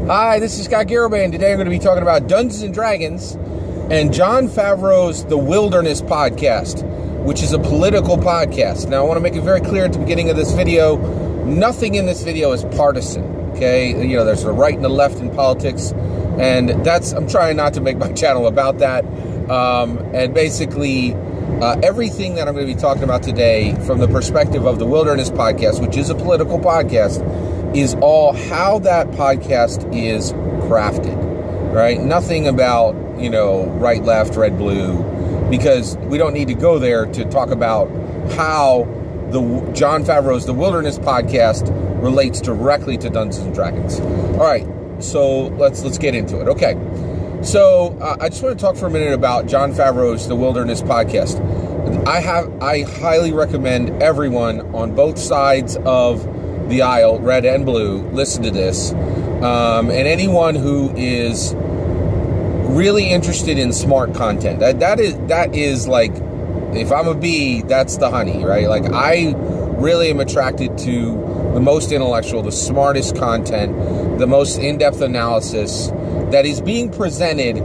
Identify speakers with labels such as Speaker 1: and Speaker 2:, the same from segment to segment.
Speaker 1: Hi, this is Garibay, and today I'm going to be talking about Dungeons & Dragons and Jon Favreau's The Wilderness podcast, which is a political podcast. Now, I want to make it very clear at the beginning of this video, nothing in this video is partisan, okay? You know, there's the right and the left in politics, and I'm trying not to make my channel about that. And basically, everything that I'm going to be talking about today from the perspective of The Wilderness podcast, which is a political podcast, is all how that podcast is crafted, right? Nothing about, right, left, red, blue, because we don't need to go there to talk about how Jon Favreau's The Wilderness podcast relates directly to Dungeons & Dragons. All right, so let's get into it. Okay, so I just want to talk for a minute about Jon Favreau's The Wilderness podcast. I highly recommend everyone on both sides of the aisle, red and blue, listen to this. And anyone who is really interested in smart content, that is like, if I'm a bee, that's the honey, right? Like, I really am attracted to the most intellectual, the smartest content, the most in-depth analysis that is being presented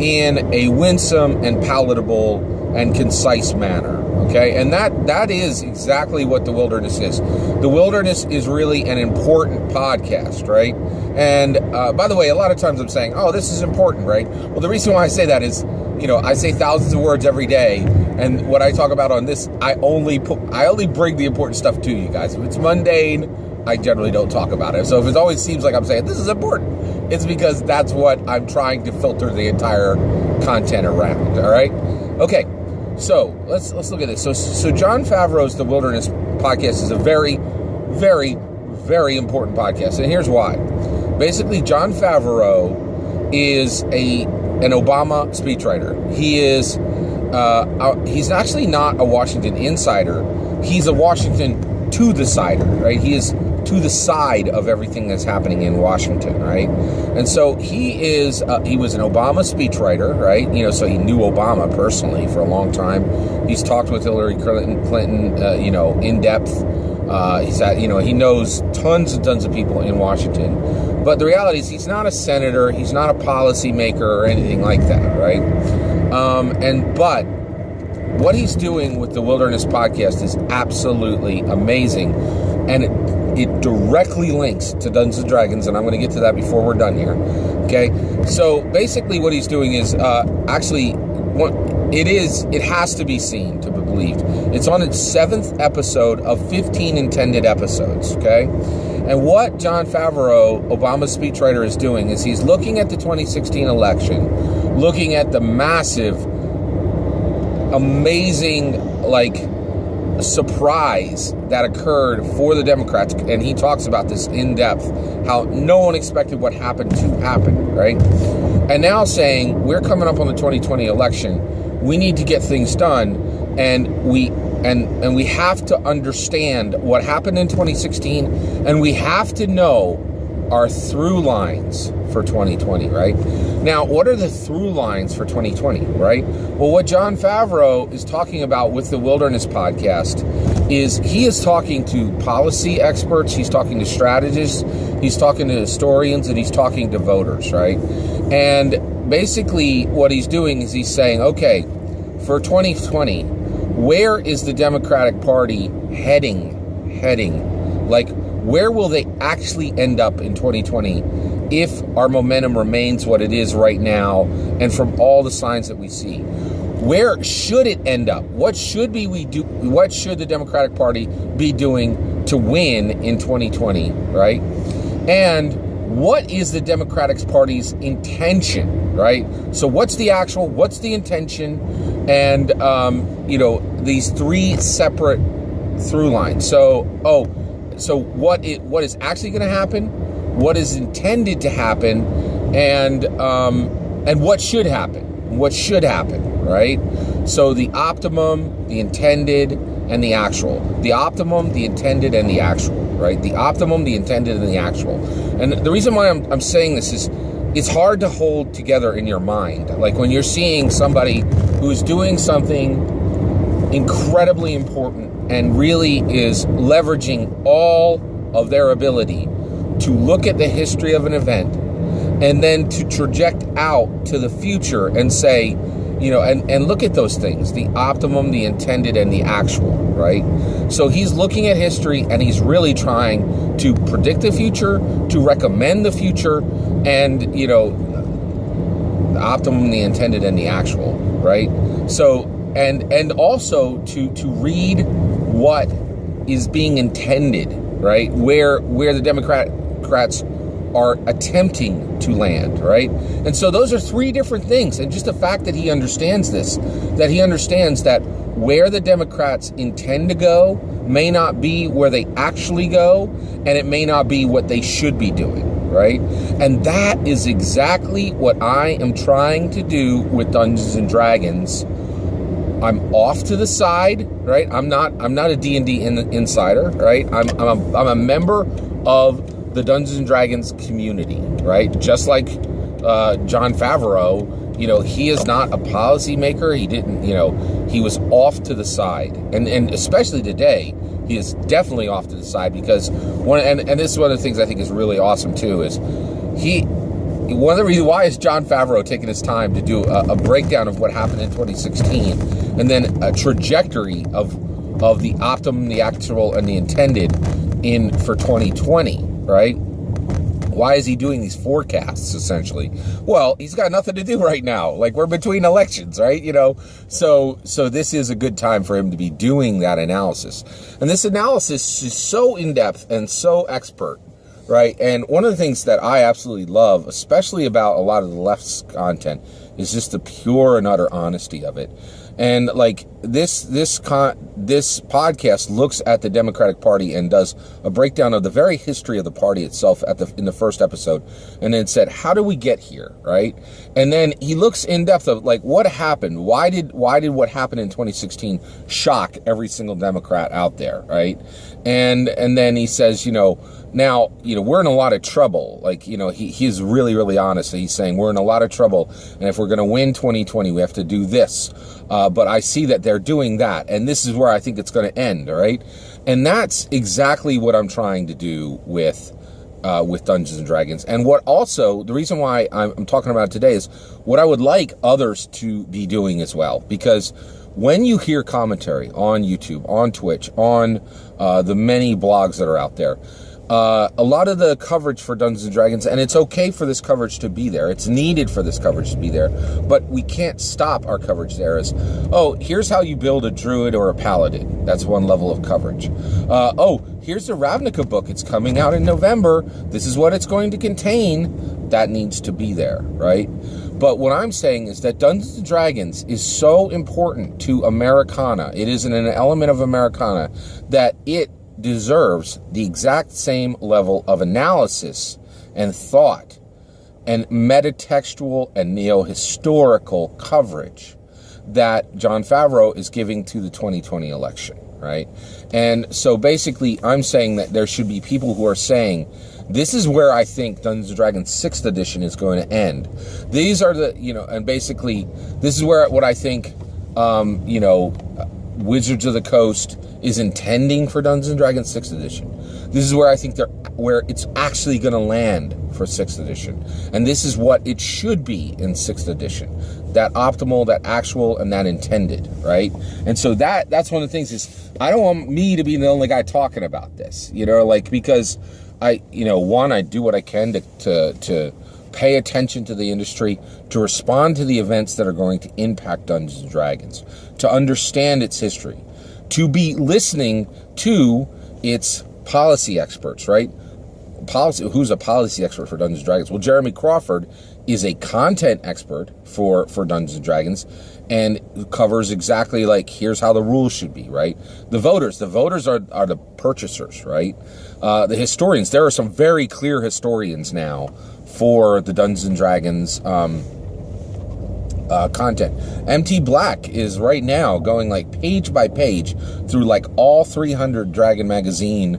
Speaker 1: in a winsome and palatable and concise manner. Okay, and that is exactly what The Wilderness is. The Wilderness is really an important podcast, right? And by the way, a lot of times I'm saying, oh, this is important, right? Well, the reason why I say that is, I say thousands of words every day, and what I talk about on this, I only bring the important stuff to you guys. If it's mundane, I generally don't talk about it. So if it always seems like I'm saying this is important, it's because that's what I'm trying to filter the entire content around. All right, okay. So let's look at this. So Jon Favreau's The Wilderness podcast is a very, very, very important podcast, and here's why. Basically, Jon Favreau is an Obama speechwriter. He's actually not a Washington insider. He's a Washington to the sider, right? He is to the side of everything that's happening in Washington, right? And so he was an Obama speechwriter, right? So he knew Obama personally for a long time. He's talked with Hillary Clinton, in depth. He knows tons and tons of people in Washington. But the reality is he's not a senator, he's not a policymaker or anything like that, right? But what he's doing with the Wilderness podcast is absolutely amazing. And it directly links to Dungeons & Dragons, and I'm going to get to that before we're done here. Okay, so basically what he's doing is it has to be seen to be believed. It's on its 7th episode of 15 intended episodes. Okay, and what Jon Favreau, Obama's speechwriter, is doing is he's looking at the 2016 election, looking at the massive, amazing, surprise that occurred for the Democrats, and he talks about this in depth, how no one expected what happened to happen, right? And now saying we're coming up on the 2020 election, we need to get things done, and we have to understand what happened in 2016, and we have to know our through lines for 2020, right? Now, what are the through lines for 2020, right? Well, what Jon Favreau is talking about with the Wilderness podcast is he is talking to policy experts, he's talking to strategists, he's talking to historians, and he's talking to voters, right? And basically what he's doing is he's saying, okay, for 2020, where is the Democratic Party heading? Where will they actually end up in 2020 if our momentum remains what it is right now, and from all the signs that we see? Where should it end up? What should What should the Democratic Party be doing to win in 2020, right? And what is the Democratic Party's intention, right? So what's the intention? And these three separate through lines. So what is actually going to happen, what is intended to happen, and what should happen. What should happen, right? So the optimum, the intended, and the actual. The optimum, the intended, and the actual, right? The optimum, the intended, and the actual. And the reason why I'm saying this is it's hard to hold together in your mind. Like when you're seeing somebody who's doing something incredibly important and really is leveraging all of their ability to look at the history of an event and then to project out to the future and say, and look at those things, the optimum, the intended, and the actual, right? So he's looking at history, and he's really trying to predict the future, to recommend the future, and, the optimum, the intended, and the actual, right? So, and also to read what is being intended, right? Where the Democrats are attempting to land, right? And so those are three different things. And just the fact that he understands this, that he understands that where the Democrats intend to go may not be where they actually go, and it may not be what they should be doing, right? And that is exactly what I am trying to do with Dungeons and Dragons. I'm off to the side, right? I'm not a D&D insider, right? I'm a member of the Dungeons and Dragons community, right? Just like Jon Favreau, he is not a policymaker. He didn't, he was off to the side, and especially today, he is definitely off to the side because and this is one of the things I think is really awesome too is one of the reasons why is Jon Favreau taking his time to do a breakdown of what happened in 2016, and then a trajectory of the optimum, the actual, and the intended for 2020. Right? Why is he doing these forecasts, essentially? Well, he's got nothing to do right now. Like, we're between elections, right? So this is a good time for him to be doing that analysis. And this analysis is so in-depth and so expert, right? And one of the things that I absolutely love, especially about a lot of the left's content, is just the pure and utter honesty of it. And like this podcast looks at the Democratic Party and does a breakdown of the very history of the party itself in the first episode, and then said, how do we get here, right? And then he looks in depth of like what happened. Why did what happened in 2016 shock every single Democrat out there, right? And then he says, now, we're in a lot of trouble. Like, he's really, really honest. He's saying we're in a lot of trouble. And if we're going to win 2020, we have to do this. But I see that they're doing that. And this is where I think it's going to end. All right. And that's exactly what I'm trying to do with Dungeons and Dragons. And what also, the reason why I'm talking about it today is what I would like others to be doing as well. Because when you hear commentary on YouTube, on Twitch, on the many blogs that are out there, a lot of the coverage for Dungeons & Dragons, and it's okay for this coverage to be there. It's needed for this coverage to be there. But we can't stop our coverage there as, here's how you build a druid or a paladin. That's one level of coverage. Here's the Ravnica book. It's coming out in November. This is what it's going to contain. That needs to be there, right? But what I'm saying is that Dungeons & Dragons is so important to Americana. It is an element of Americana that it deserves the exact same level of analysis and thought and metatextual and neo-historical coverage that Jon Favreau is giving to the 2020 election, right? And so basically I'm saying that there should be people who are saying, this is where I think Dungeons & Dragons 6th edition is going to end. These are the, and basically this is where what I think, Wizards of the Coast is intending for Dungeons & Dragons 6th edition. This is where I think where it's actually going to land for 6th edition. And this is what it should be in 6th edition. That optimal, that actual, and that intended, right? And so that's one of the things is, I don't want me to be the only guy talking about this, because I do what I can to pay attention to the industry, to respond to the events that are going to impact Dungeons & Dragons, to understand its history, to be listening to its policy experts, right? Who's a policy expert for Dungeons & Dragons? Well, Jeremy Crawford is a content expert for Dungeons & Dragons and covers exactly like, here's how the rules should be, right? The voters are the purchasers, right? The historians, there are some very clear historians now for the Dungeons & Dragons content. MT Black is right now going like page by page through like all 300 Dragon magazines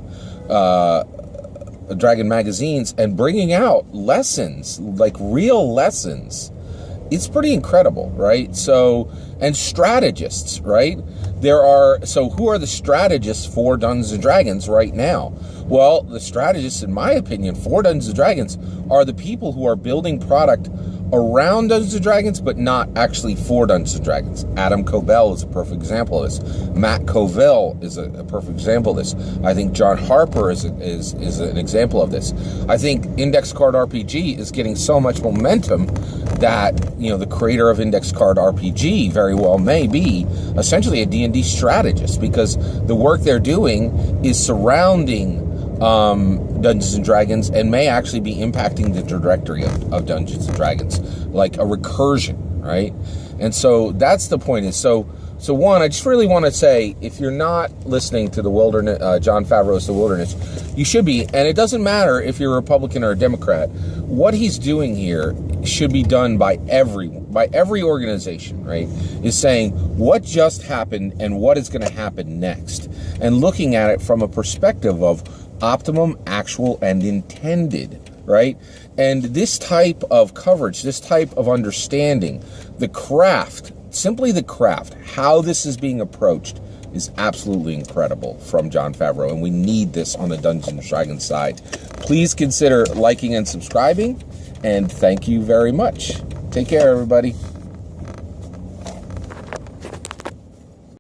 Speaker 1: and bringing out lessons, like real lessons. It's pretty incredible, right? So, and strategists, right? Who are the strategists for Dungeons & Dragons right now? Well, the strategists, in my opinion, for Dungeons & Dragons are the people who are building product around Dungeons & Dragons, but not actually for Dungeons & Dragons. Adam Covell is a perfect example of this. Matt Covell is a perfect example of this. I think John Harper is an example of this. I think Index Card RPG is getting so much momentum that, the creator of Index Card RPG very well may be essentially a D&D strategist, because the work they're doing is surrounding Dungeons & Dragons and may actually be impacting the trajectory of Dungeons & Dragons, like a recursion, right? And so that's the point. Is so one, I just really want to say, if you're not listening to the Wilderness, Jon Favreau's The Wilderness, you should be. And it doesn't matter if you're a Republican or a Democrat. What he's doing here should be done by every organization, right? Is saying what just happened and what is going to happen next, and looking at it from a perspective of optimum, actual, and intended, right? And this type of coverage, this type of understanding, the craft, simply the craft, how this is being approached is absolutely incredible from Jon Favreau, and we need this on the Dungeons & Dragons side. Please consider liking and subscribing, and thank you very much. Take care, everybody.